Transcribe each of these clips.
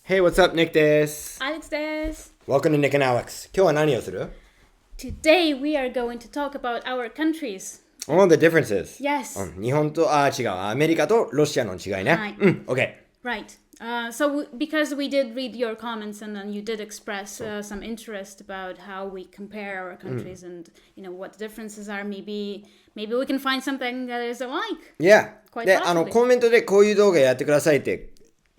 Hey, what's up? Nick です。Alex です。Welcome to Nick and Alex. 今日は何をする? Today we are going to talk about our countries. Oh, the differences. Yes. 日本と、違う。アメリカとロシアの違いね。はい。OK. Right. Because we did read your comments and then you did express some interest about how we compare our countries and, what the differences are. Maybe we can find something that is alike. Yeah. Quite で、 possibly. コメントでこういう動画やってくださいって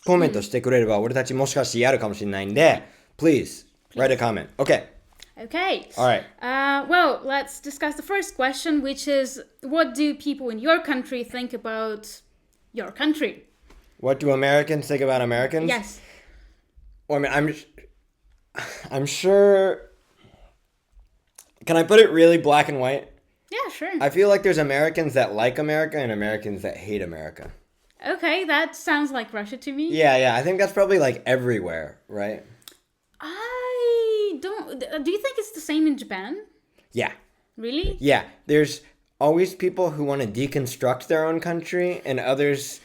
コメントしてくれれば、俺たちもしかしてやるかもしれないんで、please write a comment. Okay. Okay. All right. Well, let's discuss the first question, which is, what do people in your country think about your country? What do Americans think about Americans? Yes. Well, I mean, I'm sure. Can I put it really black and white? Yeah, sure. I feel like there's Americans that like America and Americans that hate America. Okay, that sounds like Russia to me. Yeah. I think that's probably like everywhere, right? I don't... Do you think it's the same in Japan? Yeah. Really? Yeah. There's always people who want to deconstruct their own country and others...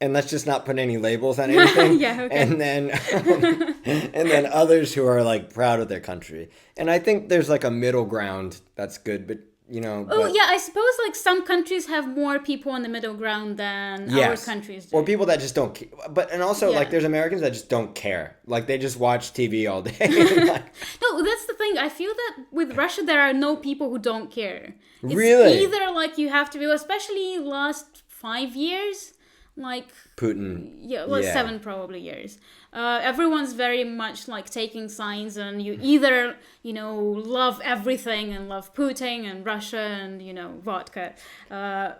And let's just not put any labels on anything. Yeah, okay. And then others who are like proud of their country. And I think there's like a middle ground that's good, but yeah, I suppose like some countries have more people on the middle ground than our countries do. Or people that just don't care. And also like there's Americans that just don't care. Like they just watch TV all day. No, that's the thing. I feel that with Russia there are no people who don't care. It's really? Either like you have to be, especially last 5 years, like Putin. Yeah, 7 probably years. Everyone's very much like taking signs, and you either love everything and love Putin and Russia and vodka,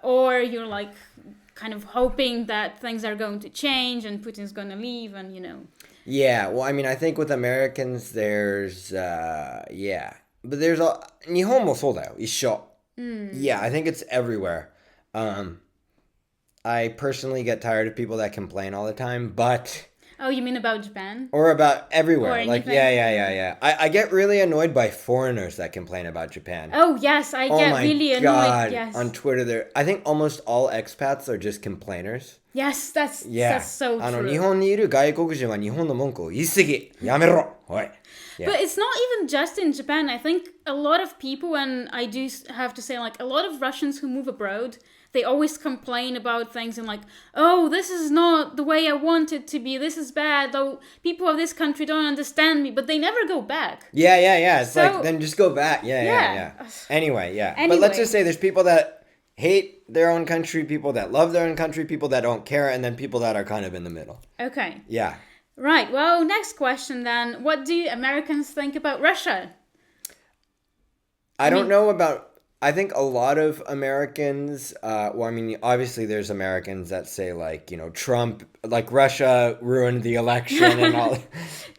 or you're like kind of hoping that things are going to change and Putin's going to leave and Yeah, well, I mean, I think with Americans there's but there's 日本もそうだよ。一緒。Yeah, I think it's everywhere. I personally get tired of people that complain all the time, but... Oh, you mean about Japan? Or about everywhere. Or like, yeah. I get really annoyed by foreigners that complain about Japan. Oh, yes, I get really annoyed. God. Yes. On Twitter, I think almost all expats are just complainers. Yes, that's so true. 日本にいる外国人は日本の文句を言い過ぎ。やめろ。おい。Yeah. But it's not even just in Japan. I think a lot of people, and I do have to say, like, a lot of Russians who move abroad, they always complain about things and like, oh, this is not the way I want it to be. This is bad. Though people of this country don't understand me, but they never go back. Yeah. It's like, then just go back. Yeah. Anyway. But let's just say there's people that hate their own country, people that love their own country, people that don't care, and then people that are kind of in the middle. Okay. Yeah. Right. Well, next question then. What do Americans think about Russia? I don't know about... I think a lot of Americans, obviously there's Americans that say like, Trump, like Russia ruined the election and all.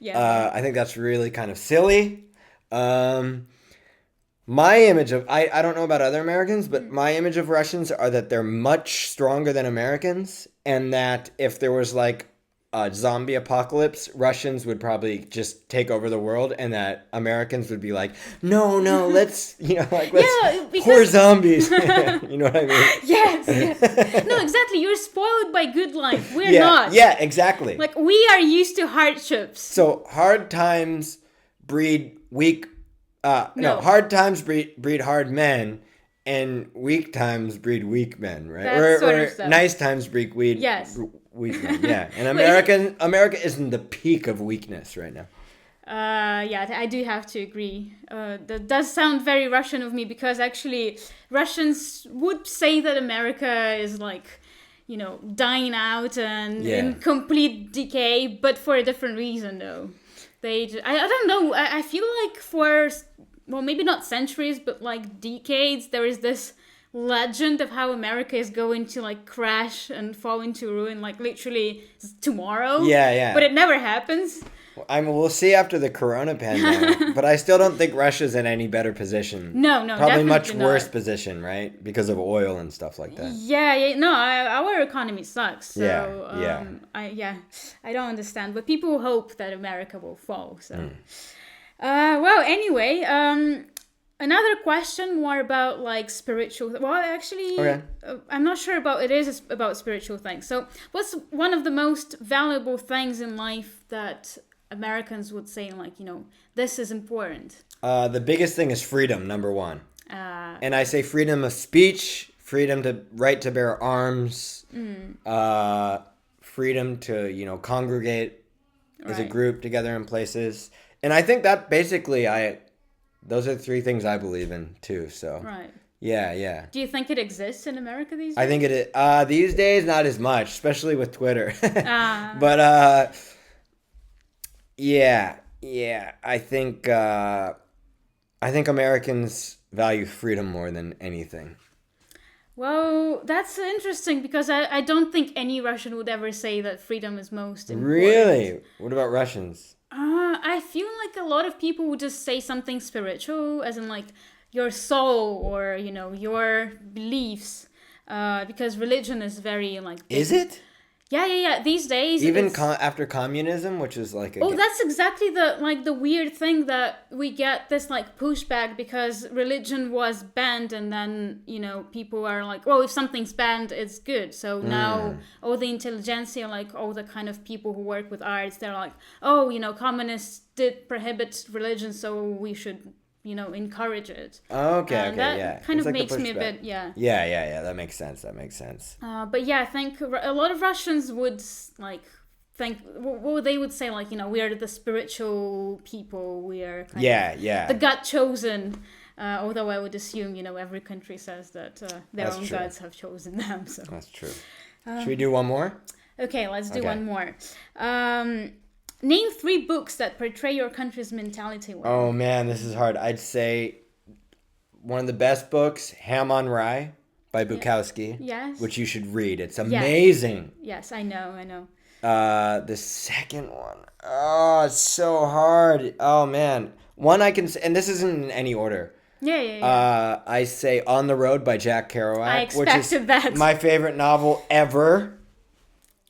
Yeah. I think that's really kind of silly. My image of, I don't know about other Americans, but my image of Russians are that they're much stronger than Americans, and that if there was like a zombie apocalypse, Russians would probably just take over the world, and that Americans would be like, no, let's, poor zombies. You know what I mean? Yes. No, exactly. You're spoiled by good life. We're not. Yeah, exactly. Like, we are used to hardships. So hard times breed weak, hard times breed hard men, and weak times breed weak men, right? That sort of stuff. Nice times breed weak. Yes. Weak men, yeah. And America is in the peak of weakness right now. I do have to agree. That does sound very Russian of me, because actually Russians would say that America is like, dying out and in complete decay, but for a different reason though. I don't know. I feel like for, well, maybe not centuries, but like decades, there is this legend of how America is going to like crash and fall into ruin, like literally tomorrow. Yeah. But it never happens. We'll see after the corona pandemic, but I still don't think Russia's in any better position. No, probably much not. worse position, right? Because of oil and stuff like that. Yeah. No, our economy sucks. So, yeah. I don't understand, but people hope that America will fall. So, well, anyway, Another question more about like spiritual. Well, actually, I'm not sure about it is about spiritual things. So, what's one of the most valuable things in life that Americans would say, like, this is important? The biggest thing is freedom, number one. And I say freedom of speech, freedom to right to bear arms, freedom to, congregate as a group together in places. And I think that basically those are the three things I believe in too. So yeah. Do you think it exists in America these days? I think it these days not as much, especially with Twitter. But yeah. I think Americans value freedom more than anything. Well, that's interesting because I don't think any Russian would ever say that freedom is most important. Really? What about Russians? I feel like a lot of people would just say something spiritual, as in like your soul or, your beliefs. Because religion is very like... Is it? Yeah. These days... Even after communism, which is like... that's exactly the weird thing that we get this like pushback because religion was banned and then, people are like, if something's banned, it's good. So now all the intelligentsia, like all the kind of people who work with arts, they're like, communists did prohibit religion, so we should... encourage it. Okay, that kind of makes me a bit, Yeah, that makes sense. But yeah, I think a lot of Russians would, think, they would say, we are the spiritual people, we are kind of the God chosen. Although I would assume, every country says that their own gods have chosen them. So that's true. Should we do one more? Okay, let's do one more. Name 3 books that portray your country's mentality well. Oh man, this is hard. I'd say one of the best books, Ham on Rye by Bukowski. Yes. Which you should read. It's amazing. Yes, I know. The second one. Oh, it's so hard. Oh man. One I can say, and this isn't in any order. Yeah. I say On the Road by Jack Kerouac. I expected that. My favorite novel ever.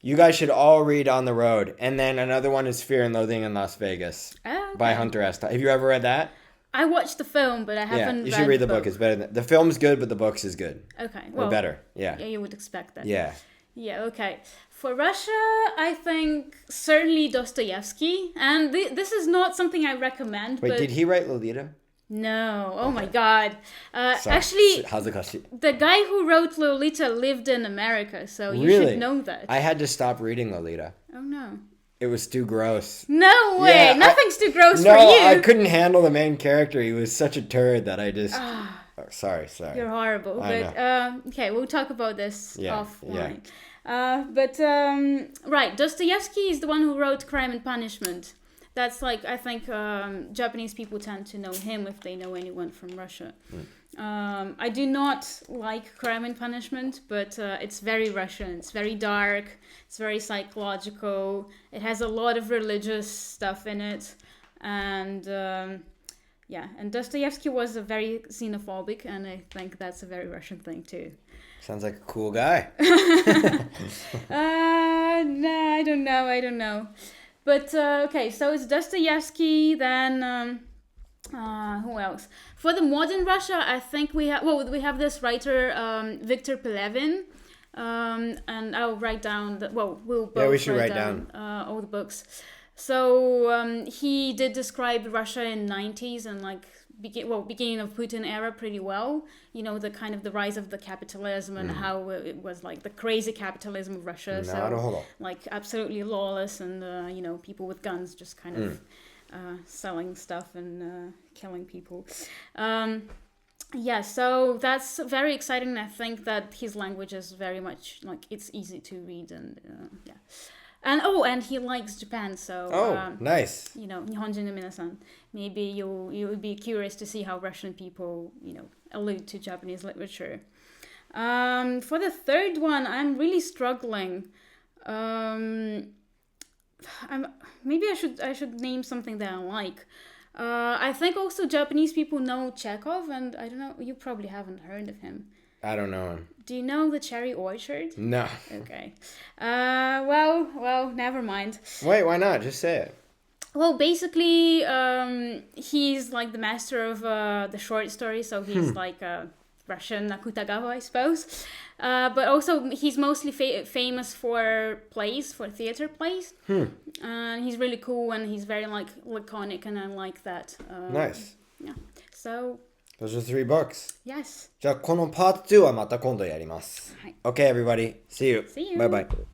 You guys should all read On the Road. And then another one is Fear and Loathing in Las Vegas by Hunter S. Have you ever read that? I watched the film, but I haven't read you should read the book. It's better than... The film's good, but the books is good. Okay. Or better. Yeah. Yeah, you would expect that. Yeah. Yeah, okay. For Russia, I think certainly Dostoevsky. And this is not something I recommend. Wait, did he write Lolita? No. Oh my God. Actually, the guy who wrote Lolita lived in America, so you should know that. I had to stop reading Lolita. Oh no. It was too gross. No way. Yeah, nothing's too gross for you. No, I couldn't handle the main character. He was such a turd that I just... sorry. You're horrible. Okay, we'll talk about this offline. Right, Dostoevsky is the one who wrote Crime and Punishment. That's I think Japanese people tend to know him if they know anyone from Russia. I do not like Crime and Punishment, but it's very Russian. It's very dark. It's very psychological. It has a lot of religious stuff in it. And and Dostoevsky was a very xenophobic, and I think that's a very Russian thing too. Sounds like a cool guy. Nah, I don't know. But, okay, so it's Dostoevsky, then, who else? For the modern Russia, I think we have this writer, Viktor Pelevin, and I'll write down, we'll both we should write down all the books. So, he did describe Russia in 90s and, beginning of Putin era pretty well. The kind of the rise of the capitalism and how it was the crazy capitalism of Russia. Absolutely lawless and people with guns just kind of selling stuff and killing people. So that's very exciting. And I think that his language is very much it's easy to read and And he likes Japan, so... nice. Nihonjin no minasan. Maybe you would be curious to see how Russian people, allude to Japanese literature. For the third one, I'm really struggling. Maybe I should name something that I like. I think also Japanese people know Chekhov, and I don't know, you probably haven't heard of him. I don't know him. Do you know The Cherry Orchard? No. Okay. Well, never mind. Wait, why not? Just say it. Well, basically, he's like the master of the short story, so he's like a Russian Akutagawa, I suppose. But also, he's mostly famous for plays, for theater plays. He's really cool, and he's very like laconic, and I like that. Nice. Yeah. So. Those are 3 books. Yes. じゃあこの Part 2はまた今度やります。はい。Okay, everybody. See you. See you. Bye bye.